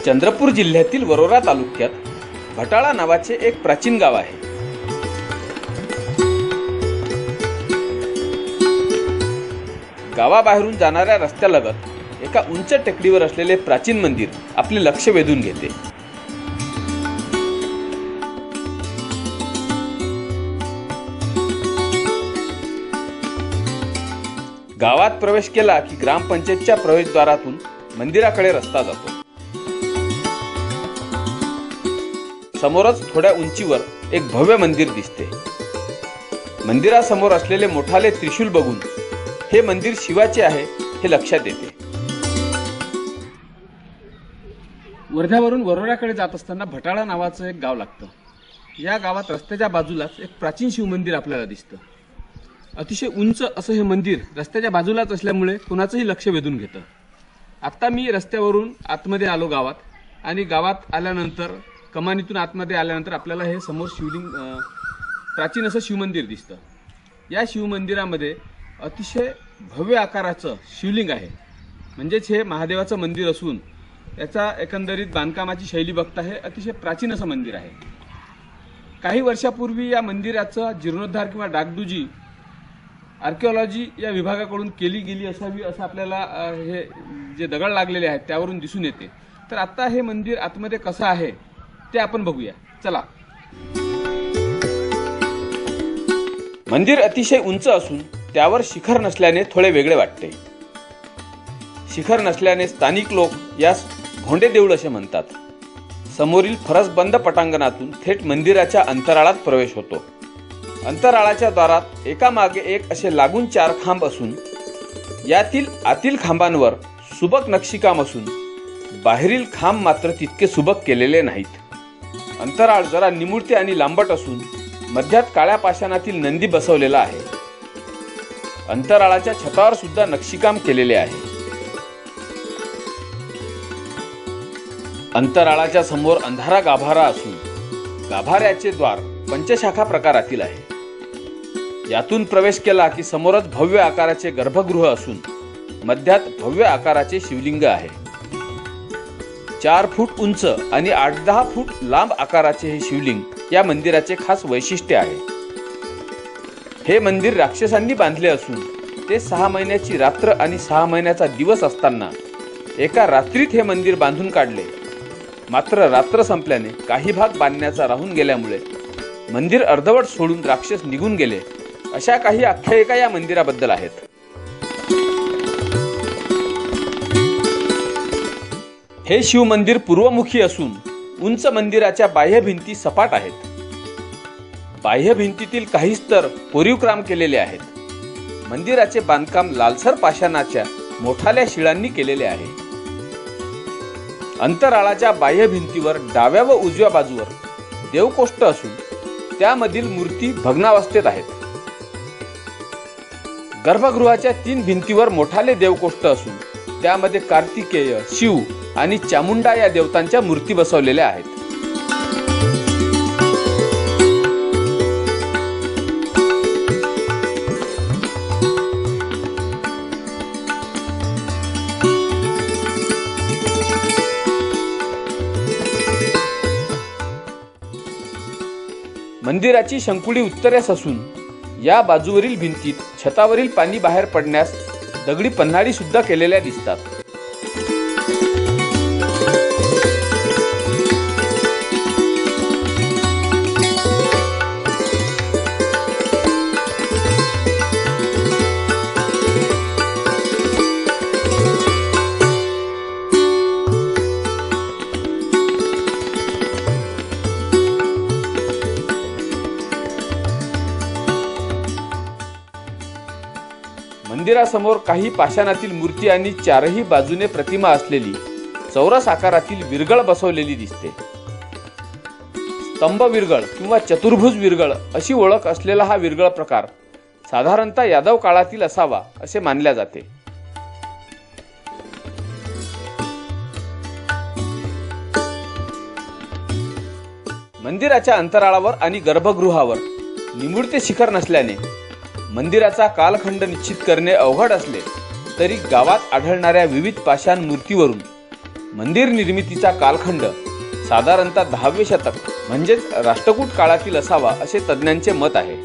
चंद्रपूर जिल्ह्यातील वरोरा तालुक्यात भटाळा नावाचे एक प्राचीन गाव आहे. गावाबाहेरून जाणाऱ्या रस्त्यालगत एका उंच टेकडीवर असलेले प्राचीन मंदिर आपले लक्ष वेधून घेते. गावात प्रवेश केला की ग्रामपंचायतच्या प्रवेशद्वारातून मंदिराकडे रस्ता जातो. समोरच थोड्या उंचीवर एक भव्य मंदिर दिसते. मंदिरासमोर असलेले मोठाले त्रिशूल बघून हे मंदिर शिवाचे आहे हे लक्षात येते. वर्ध्यावरून वरोऱ्याकडे जात असताना भटाळा नावाचं एक गाव लागतं. या गावात रस्त्याच्या बाजूलाच एक प्राचीन शिवमंदिर आपल्याला दिसतं. अतिशय उंच असं हे मंदिर रस्त्याच्या बाजूलाच असल्यामुळे कोणाचंही लक्ष वेधून घेतं. आत्ता मी रस्त्यावरून आतमध्ये आलो गावात, आणि गावात आल्यानंतर कमानीतून आतमध्ये आल्यानंतर आपल्याला हे समोर शिवलिंग प्राचीन असं शिवमंदिर दिसतं. या शिवमंदिरामध्ये अतिशय भव्य आकाराचं शिवलिंग आहे. म्हणजेच हे महादेवाचं मंदिर असून याचा एकंदरीत बांधकामाची शैली बघता हे अतिशय प्राचीन असं मंदिर आहे. काही वर्षापूर्वी या मंदिराचा जीर्णोद्धार किंवा डागडुजी आर्किओलॉजी या विभागाकडून केली गेली असावी असं आपल्याला हे जे दगड लागलेले आहेत त्यावरून दिसून येते. तर आता हे मंदिर आतमध्ये कसं आहे ते आपण बघूया. चला. मंदिर अतिशय उंच असून त्यावर शिखर नसल्याने थोडे वेगळे वाटते. शिखर नसल्याने स्थानिक लोक यास भोंडे देऊळ असे म्हणतात. समोरील फरसबंद पटांगणातून थेट मंदिराच्या अंतराळात प्रवेश होतो. अंतराळाच्या द्वारात एकामागे एक असे लागून 4 खांब असून यातील आतील खांबांवर सुबक नक्षीकाम असून बाहेरील खांब मात्र तितके सुबक केलेले नाहीत. अंतराळ जरा निमुळते आणि लांबट असून मध्यात काळ्या पाषाणातील नंदी बसवलेला आहे. अंतराळाच्या छतावर सुद्धा नक्षीकाम केलेले आहे. अंतराळाच्या समोर अंधारा गाभारा असून गाभाऱ्याचे द्वार पंचशाखा प्रकारातील आहे. यातून प्रवेश केला की समोरच भव्य आकाराचे गर्भगृह असून मध्यात भव्य आकाराचे शिवलिंग आहे. 4 फूट उंच आणि 8-10 फूट लांब आकाराचे हे शिवलिंग या मंदिराचे खास वैशिष्ट्य आहे. हे मंदिर राक्षसांनी बांधले असून ते 6 महिन्याची रात्र आणि 6 महिन्याचा दिवस असताना एका रात्रीत हे मंदिर बांधून काढले. मात्र रात्र संपल्याने काही भाग बांधण्याचा राहून गेल्यामुळे मंदिर अर्धवट सोडून राक्षस निघून गेले, अशा काही आख्यायिका या मंदिराबद्दल आहेत. हे शिवमंदिर पूर्वमुखी असून उंच मंदिराच्या बाह्य भिंती सपाट आहेत. बाह्य भिंतीतील काही स्तर कोरीवकाम केलेले आहेत. मंदिराचे बांधकाम लालसर पाषाणाच्या मोठाल्या शिळांनी केलेले आहे. अंतराळाच्या बाह्य भिंतीवर डाव्या व उजव्या बाजूवर देवकोष्ठ असून त्यामधील मूर्ती भग्नावस्थेत आहेत. गर्भगृहाच्या 3 भिंतीवर मोठाले देवकोष्ठ असून त्यामध्ये कार्तिकेय, शिव आणि चामुंडा या देवतांच्या मूर्ती बसवलेल्या आहेत. मंदिराची शंकुळी उत्तरेस असून या बाजूवरील भिंतीत छतावरील पाणी बाहेर पडण्यास दगडी पन्हाळी सुद्धा केलेल्या दिसतात. मंदिरासमोर काही पाषाणातील मूर्ती आणि 4ही बाजूने प्रतिमा असलेली चौरस आकारातील विरगळ बसवलेली दिसते. स्तंभ विरगळ किंवा चतुर्भुज विरगळ अशी ओळख असलेला हा विरगळ प्रकार साधारणतः यादव काळातील असावा असे मानले जाते. मंदिराच्या अंतराळावर आणि गर्भगृहावर निमुळते शिखर नसल्याने मंदिराचा कालखंड निश्चित करणे अवघड असले तरी गावात आढळणाऱ्या विविध पाषाण मूर्तीवरून मंदिर निर्मितीचा कालखंड साधारणतः 10वे शतक म्हणजेच राष्ट्रकूट काळातील असावा असे तज्ज्ञांचे मत आहे.